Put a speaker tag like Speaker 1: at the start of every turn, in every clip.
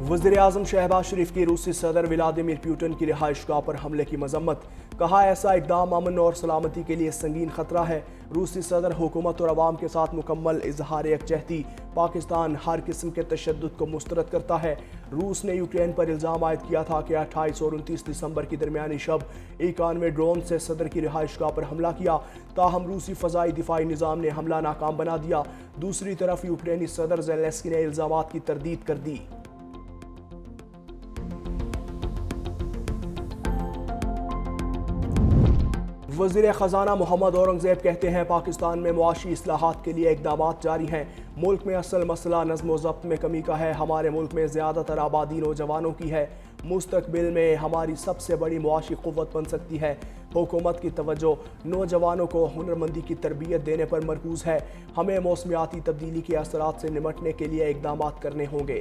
Speaker 1: وزیر اعظم شہباز شریف کی روسی صدر ولادیمیر پوٹن کی رہائش گاہ پر حملے کی مذمت، کہا ایسا اقدام امن اور سلامتی کے لیے سنگین خطرہ ہے۔ روسی صدر حکومت اور عوام کے ساتھ مکمل اظہار یکجہتی، پاکستان ہر قسم کے تشدد کو مسترد کرتا ہے۔ روس نے یوکرین پر الزام عائد کیا تھا کہ 28 اور 29 دسمبر کی درمیانی شب 91 ڈرون سے صدر کی رہائش گاہ پر حملہ کیا، تاہم روسی فضائی دفاعی نظام نے حملہ ناکام بنا دیا۔ دوسری طرف یوکرینی صدر زیلنسکی نے الزامات کی تردید کر دی۔ وزیر خزانہ محمد اورنگزیب کہتے ہیں پاکستان میں معاشی اصلاحات کے لیے اقدامات جاری ہیں۔ ملک میں اصل مسئلہ نظم و ضبط میں کمی کا ہے۔ ہمارے ملک میں زیادہ تر آبادی نوجوانوں کی ہے۔ مستقبل میں ہماری سب سے بڑی معاشی قوت بن سکتی ہے۔ حکومت کی توجہ نوجوانوں کو ہنرمندی کی تربیت دینے پر مرکوز ہے۔ ہمیں موسمیاتی تبدیلی کے اثرات سے نمٹنے کے لیے اقدامات کرنے ہوں گے۔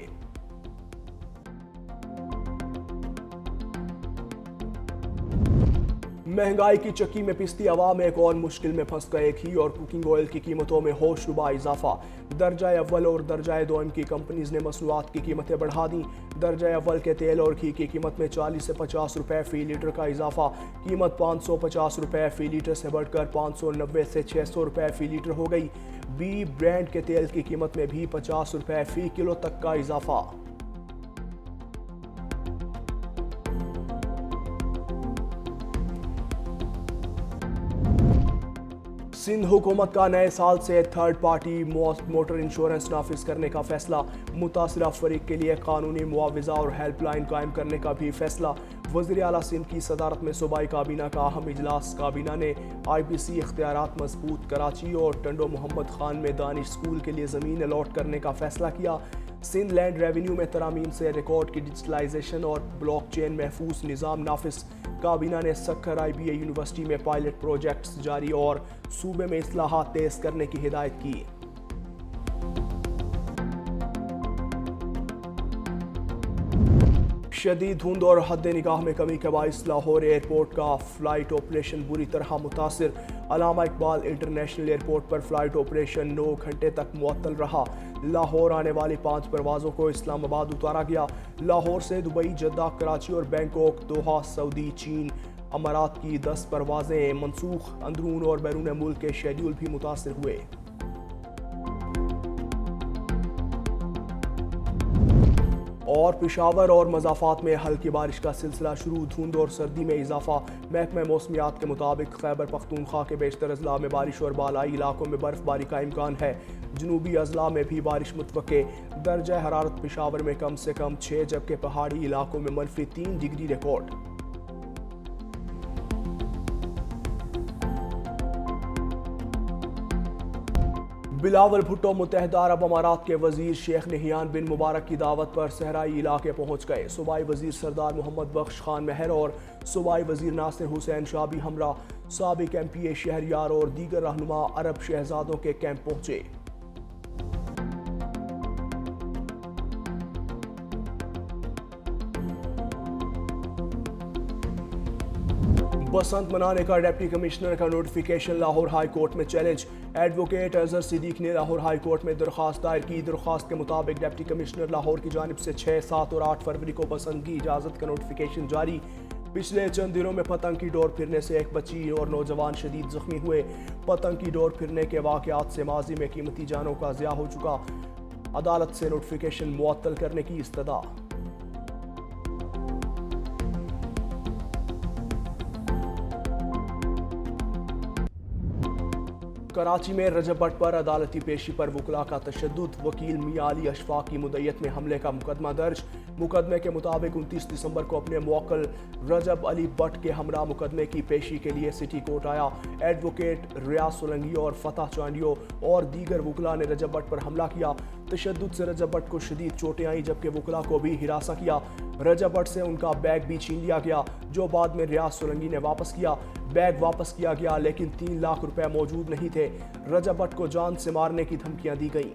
Speaker 1: مہنگائی کی چکی میں پستی عوام ایک اور مشکل میں پھنس گئے۔ گھی اور کوکنگ آئل کی قیمتوں میں ہوش ربا اضافہ۔ درجہ اول اور درجہ دوم کی کمپنیز نے مصنوعات کی قیمتیں بڑھا دیں۔ درجہ اول کے تیل اور گھی کی قیمت میں 40 سے 50 روپے فی لیٹر کا اضافہ۔ قیمت 550 روپے فی لیٹر سے بڑھ کر 590 سے 600 روپے فی لیٹر ہو گئی۔ بی برانڈ کے تیل کی قیمت میں بھی 50 روپے فی کلو تک کا اضافہ۔ سندھ حکومت کا نئے سال سے تھرڈ پارٹی موٹر انشورنس نافذ کرنے کا فیصلہ۔ متاثرہ فریق کے لیے قانونی معاوضہ اور ہیلپ لائن قائم کرنے کا بھی فیصلہ۔ وزیر اعلیٰ سندھ کی صدارت میں صوبائی کابینہ کا اہم اجلاس۔ کابینہ نے آئی پی سی اختیارات مضبوط، کراچی اور ٹنڈو محمد خان میں دانش اسکول کے لیے زمین الاٹ کرنے کا فیصلہ کیا۔ سندھ لینڈ ریونیو میں ترامیم سے ریکارڈ کی ڈیجیٹلائزیشن اور بلاک چین محفوظ نظام نافذ۔ کابینہ نے سکھر آئی بی اے یونیورسٹی میں پائلٹ پروجیکٹس جاری اور صوبے میں اصلاحات تیز کرنے کی ہدایت کی۔ شدید دھند اور حد نگاہ میں کمی کے باعث لاہور ایئرپورٹ کا فلائٹ آپریشن بری طرح متاثر۔ علامہ اقبال انٹرنیشنل ایئرپورٹ پر فلائٹ آپریشن 9 گھنٹے تک معطل رہا۔ لاہور آنے والی 5 پروازوں کو اسلام آباد اتارا گیا۔ لاہور سے دبئی، جدہ، کراچی اور بینکاک، دوحہ، سعودی، چین، امارات کی 10 پروازیں منسوخ۔ اندرون اور بیرون ملک کے شیڈول بھی متاثر ہوئے۔ اور پشاور اور مضافات میں ہلکی بارش کا سلسلہ شروع۔ دھند اور سردی میں اضافہ۔ محکمہ موسمیات کے مطابق خیبر پختونخوا کے بیشتر اضلاع میں بارش اور بالائی علاقوں میں برف باری کا امکان ہے۔ جنوبی اضلاع میں بھی بارش متوقع۔ درجہ حرارت پشاور میں کم سے کم 6 جبکہ پہاڑی علاقوں میں -3 ڈگری ریکارڈ۔ بلاول بھٹو متحدہ عرب امارات کے وزیر شیخ نہیان بن مبارک کی دعوت پر صحرائی علاقے پہنچ گئے۔ صوبائی وزیر سردار محمد بخش خان مہر اور صوبائی وزیر ناصر حسین شاہ بھی ہمراہ سابق ایم پی اے شہریار اور دیگر رہنما عرب شہزادوں کے کیمپ پہنچے۔ بسنت منانے کا ڈپٹی کمشنر کا نوٹیفیکیشن لاہور ہائی کورٹ میں چیلنج۔ ایڈوکیٹ اظہر صدیق نے لاہور ہائی کورٹ میں درخواست دائر کی۔ درخواست کے مطابق ڈپٹی کمشنر لاہور کی جانب سے 6، 7 اور 8 فروری کو بسنت کی اجازت کا نوٹیفیکیشن جاری۔ پچھلے چند دنوں میں پتنگ کی ڈور پھرنے سے ایک بچی اور نوجوان شدید زخمی ہوئے۔ پتنگ کی ڈور پھرنے کے واقعات سے ماضی میں قیمتی جانوں کا ضیاع ہو چکا۔ عدالت سے نوٹیفیکیشن معطل کرنے کی استدعا۔ کراچی میں رجب بٹ پر عدالتی پیشی پر وکلاء کا تشدد۔ وکیل میاں علی اشفاق کی مدعیت میں حملے کا مقدمہ درج۔ مقدمے کے مطابق 29 دسمبر کو اپنے موکل رجب علی بٹ کے ہمراہ مقدمے کی پیشی کے لیے سٹی کورٹ آیا۔ ایڈوکیٹ ریاض سولنگی اور فتح چانڈیو اور دیگر وکلاء نے رجب بٹ پر حملہ کیا۔ تشدد سے رجب بٹ کو شدید چوٹیں آئیں جبکہ وکلاء کو بھی ہراساں کیا۔ رجب بٹ سے ان کا بیگ بھی چھین لیا گیا جو بعد میں ریاض سولنگی نے واپس کیا۔ بیگ واپس کیا گیا لیکن 3 لاکھ روپے موجود نہیں تھے۔ رجب بٹ کو جان سے مارنے کی دھمکیاں دی گئیں۔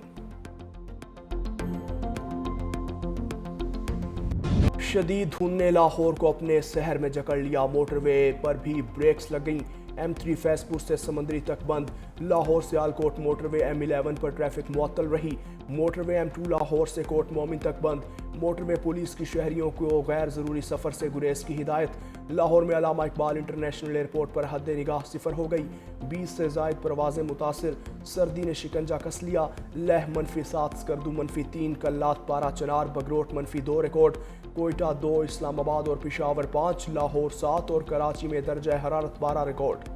Speaker 1: شدید دھند نے لاہور کو اپنے سحر میں جکڑ لیا۔ موٹر وے پر بھی بریکس لگ گئیں۔ M3 فیس پور سے سمندری تک بند۔ لاہور سیالکوٹ موٹر وے M11 پر ٹریفک معطل رہی۔ موٹر وے M2 لاہور سے کوٹ مومن تک بند، موٹر وے پولیس کی شہریوں کو غیر ضروری سفر سے گریز کی ہدایت۔ لاہور میں علامہ اقبال انٹرنیشنل ایئرپورٹ پر حد نگاہ صفر ہو گئی، 20 سے زائد پروازیں متاثر، سردی نے شکنجہ کس لیا، لہ -7 سکردو -3، کلات پارہ چنار بگروٹ -2 ریکارڈ، کوئٹہ 2، اسلام آباد اور پشاور 5، لاہور 7 اور کراچی میں درجہ حرارت 12 ریکارڈ۔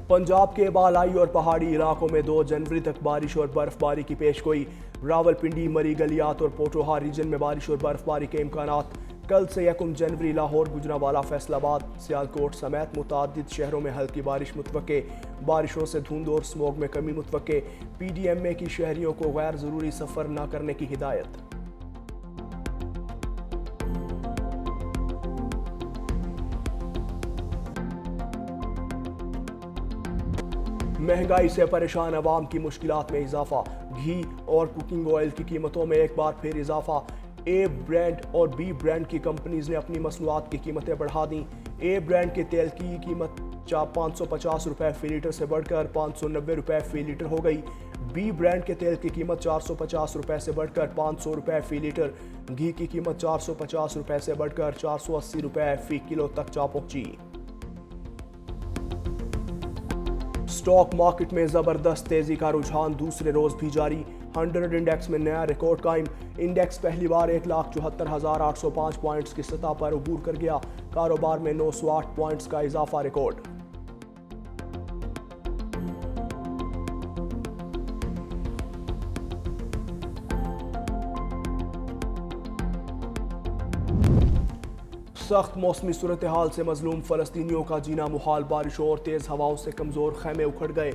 Speaker 1: پنجاب کے بالائی اور پہاڑی علاقوں میں 2 جنوری تک بارش اور برف باری کی پیشگوئی، راولپنڈی، مری گلیات اور پوٹھوہار ریجن میں بارش اور برف باری کے امکانات۔ کل سے 1 جنوری لاہور، گجرانوالہ، فیصل آباد، سیالکوٹ سمیت متعدد شہروں میں ہلکی بارش متوقع، بارشوں سے دھند اور سموگ میں کمی متوقع، PDMA کی شہریوں کو غیر ضروری سفر نہ کرنے کی ہدایت۔ مہنگائی سے پریشان عوام کی مشکلات میں اضافہ، گھی اور کوکنگ آئل کی قیمتوں میں ایک بار پھر اضافہ۔ A برانڈ اور B برانڈ کی کمپنیز نے اپنی مصنوعات کی قیمتیں بڑھا دیں۔ A برانڈ کے تیل کی قیمت 550 روپے فی لیٹر سے بڑھ کر 590 روپے فی لیٹر ہو گئی۔ B برانڈ کے تیل کی قیمت 450 روپے سے بڑھ کر 500 روپے فی لیٹر، گھی کی قیمت 450 روپے سے بڑھ کر 480 روپے فی کلو تک جا پہنچی۔ اسٹاک مارکیٹ میں زبردست تیزی کا رجحان دوسرے روز بھی جاری، 100 انڈیکس میں نیا ریکارڈ قائم، انڈیکس پہلی بار 1,74,805 پوائنٹس کی سطح پر عبور کر گیا، کاروبار میں 908 پوائنٹس کا اضافہ ریکارڈ۔ سخت موسمی صورتحال سے مظلوم فلسطینیوں کا جینا محال، بارشوں اور تیز ہواؤں سے کمزور خیمے اکھڑ گئے،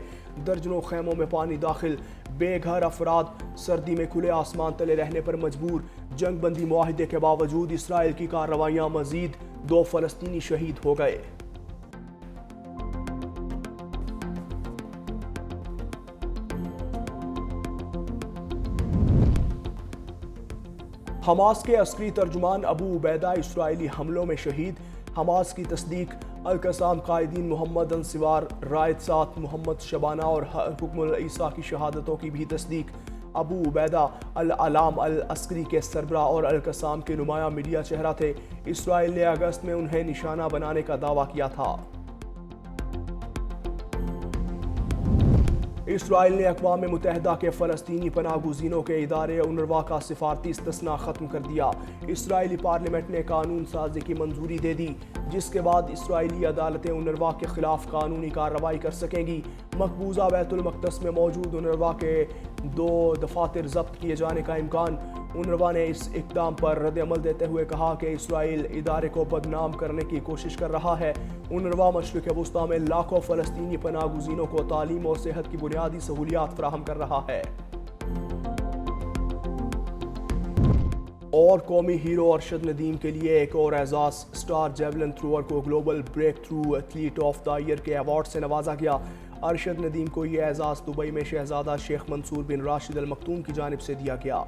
Speaker 1: درجنوں خیموں میں پانی داخل، بے گھر افراد سردی میں کھلے آسمان تلے رہنے پر مجبور، جنگ بندی معاہدے کے باوجود اسرائیل کی کارروائیاں، مزید 2 فلسطینی شہید ہو گئے۔ حماس کے عسکری ترجمان ابو عبیدہ اسرائیلی حملوں میں شہید، حماس کی تصدیق، القسام قائدین محمد انصوار، رائد 7 محمد شبانہ اور حکم العیسیٰ کی شہادتوں کی بھی تصدیق۔ ابو عبیدہ العلام العسکری کے سربراہ اور القسام کے نمایاں میڈیا چہرہ تھے، اسرائیل نے اگست میں انہیں نشانہ بنانے کا دعویٰ کیا تھا۔ اسرائیل نے اقوام متحدہ کے فلسطینی پناہ گزینوں کے ادارے اونروا کا سفارتی استثناء ختم کر دیا، اسرائیلی پارلیمنٹ نے قانون سازی کی منظوری دے دی، جس کے بعد اسرائیلی عدالتیں اونروا کے خلاف قانونی کارروائی کر سکیں گی۔ مقبوضہ بیت المقدس میں موجود اونروا کے 2 دفاتر ضبط کیے جانے کا امکان، اونروا نے اس اقدام پر رد عمل دیتے ہوئے کہا کہ اسرائیل ادارے کو بدنام کرنے کی کوشش کر رہا ہے۔ اونروا مشرق وسطیٰ میں لاکھوں فلسطینی پناہ گزینوں کو تعلیم اور صحت کی بنیادی سہولیات فراہم کر رہا ہے۔ اور قومی ہیرو ارشد ندیم کے لیے ایک اور اعزاز، اسٹار جیولن تھروور کو global breakthrough athlete of the year کے ایوارڈ سے نوازا گیا۔ ارشد ندیم کو یہ اعزاز دبئی میں شہزادہ شیخ منصور بن راشد ال مکتوم کی جانب سے دیا گیا۔